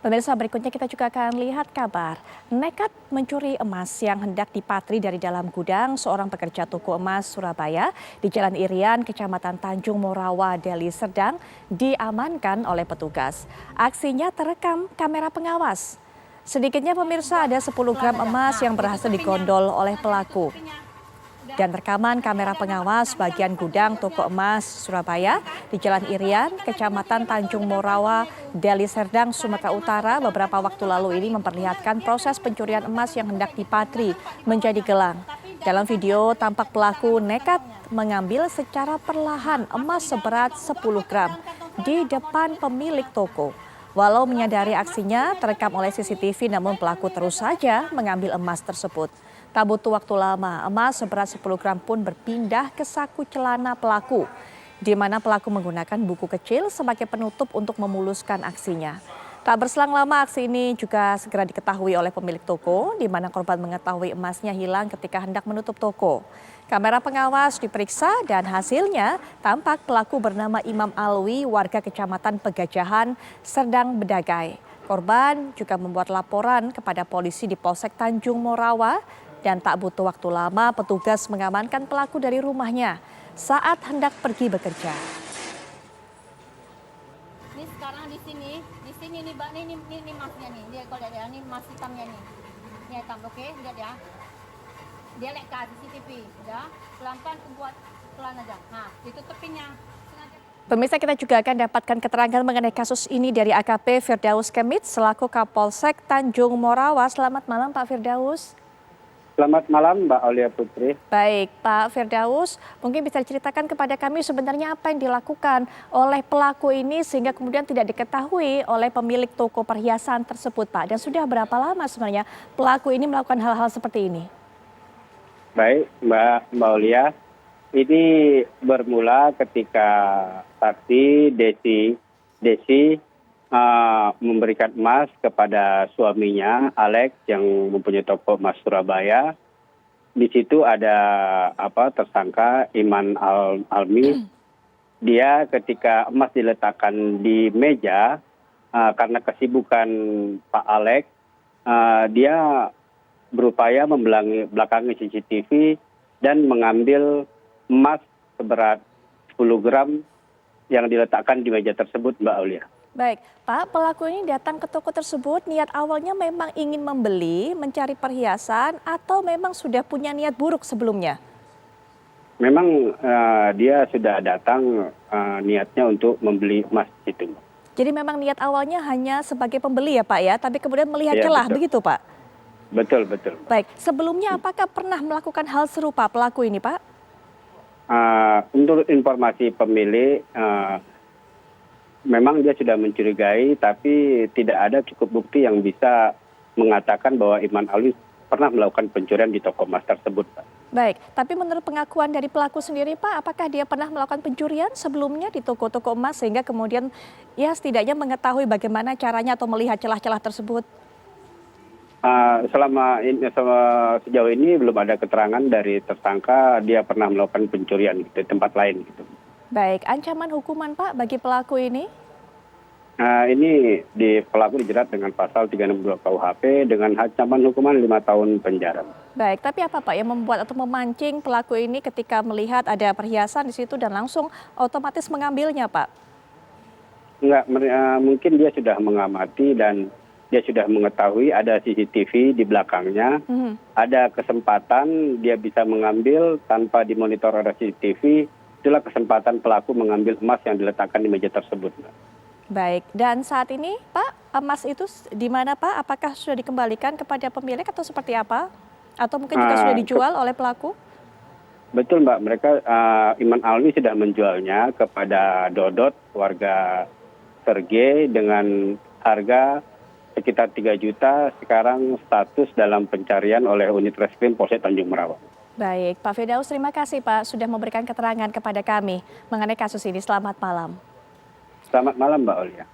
Pemirsa, berikutnya kita juga akan lihat kabar nekat mencuri emas yang hendak dipatri dari dalam gudang seorang pekerja toko emas Surabaya di Jalan Irian, Kecamatan Tanjung Morawa, Deli Serdang diamankan oleh petugas. Aksinya terekam kamera pengawas. Sedikitnya pemirsa ada 10 gram emas yang berhasil digondol oleh pelaku. Dan rekaman kamera pengawas bagian gudang toko emas Surabaya di Jalan Irian, Kecamatan Tanjung Morawa, Deli Serdang, Sumatera Utara beberapa waktu lalu ini memperlihatkan proses pencurian emas yang hendak dipatri menjadi gelang. Dalam video tampak pelaku nekat mengambil secara perlahan emas seberat 10 gram di depan pemilik toko. Walau menyadari aksinya terekam oleh CCTV, namun pelaku terus saja mengambil emas tersebut. Tak butuh waktu lama, emas seberat 10 gram pun berpindah ke saku celana pelaku, di mana pelaku menggunakan buku kecil sebagai penutup untuk memuluskan aksinya. Tak berselang lama aksi ini juga segera diketahui oleh pemilik toko, di mana korban mengetahui emasnya hilang ketika hendak menutup toko. Kamera pengawas diperiksa dan hasilnya tampak pelaku bernama Imam Alwi, warga Kecamatan Pegajahan, Serdang Bedagai. Korban juga membuat laporan kepada polisi di Polsek Tanjung Morawa. Dan tak butuh waktu lama petugas mengamankan pelaku dari rumahnya saat hendak pergi bekerja. Ini sekarang di sini nih Mbak, ini emasnya nih. Dia kalau lihat ini emas hitamnya nih. Ini hitam, oke? Lihat ya. Dia lihat ke CCTV, ya. Pelan-pelan buat pelan aja. Nah, ditutupinnya. Pemirsa, kita juga akan dapatkan keterangan mengenai kasus ini dari AKP Firdaus Kemit selaku Kapolsek Tanjung Morawa. Selamat malam Pak Firdaus. Selamat malam Mbak Aulia Putri. Baik Pak Firdaus, mungkin bisa diceritakan kepada kami sebenarnya apa yang dilakukan oleh pelaku ini sehingga kemudian tidak diketahui oleh pemilik toko perhiasan tersebut Pak. Dan sudah berapa lama sebenarnya pelaku ini melakukan hal-hal seperti ini? Baik Mbak Aulia, ini bermula ketika saksi Desi memberikan emas kepada suaminya Alex yang mempunyai toko emas Surabaya. Di situ ada tersangka Iman Almi. Dia ketika emas diletakkan di meja karena kesibukan Pak Alex, dia berupaya membelakangi CCTV dan mengambil emas seberat 10 gram yang diletakkan di meja tersebut Mbak Aulia. Baik, Pak, pelaku ini datang ke toko tersebut, niat awalnya memang ingin membeli, mencari perhiasan, atau memang sudah punya niat buruk sebelumnya? Memang dia sudah datang niatnya untuk membeli emas itu. Jadi memang niat awalnya hanya sebagai pembeli ya Pak ya, tapi kemudian melihat Ya, celah, betul. begitu Pak? Betul. Baik, sebelumnya apakah pernah melakukan hal serupa pelaku ini Pak? Untuk informasi pemilik, memang dia sudah mencurigai, tapi tidak ada cukup bukti yang bisa mengatakan bahwa Iman Alwi pernah melakukan pencurian di toko emas tersebut, Pak. Baik, tapi menurut pengakuan dari pelaku sendiri Pak, apakah dia pernah melakukan pencurian sebelumnya di toko-toko emas sehingga kemudian ya setidaknya mengetahui bagaimana caranya atau melihat celah-celah tersebut? Sejauh ini belum ada keterangan dari tersangka dia pernah melakukan pencurian di tempat lain gitu. Baik, ancaman hukuman Pak bagi pelaku ini? Ini pelaku dijerat dengan pasal 362 KUHP dengan ancaman hukuman 5 tahun penjara. Baik, tapi apa Pak yang membuat atau memancing pelaku ini ketika melihat ada perhiasan di situ dan langsung otomatis mengambilnya Pak? Mungkin dia sudah mengamati dan dia sudah mengetahui ada CCTV di belakangnya. Ada kesempatan dia bisa mengambil tanpa dimonitor oleh CCTV. Itulah kesempatan pelaku mengambil emas yang diletakkan di meja tersebut. Baik, dan saat ini Pak, emas itu di mana Pak? Apakah sudah dikembalikan kepada pemilik atau seperti apa? Atau mungkin juga sudah dijual oleh pelaku? Betul Mbak, mereka Iman Alwi sudah menjualnya kepada Dodot, warga Serge dengan harga sekitar 3 juta, sekarang status dalam pencarian oleh unit reskrim Polsek Tanjung Morawa. Baik, Pak Firdaus, terima kasih Pak sudah memberikan keterangan kepada kami mengenai kasus ini. Selamat malam. Selamat malam Mbak Aulia.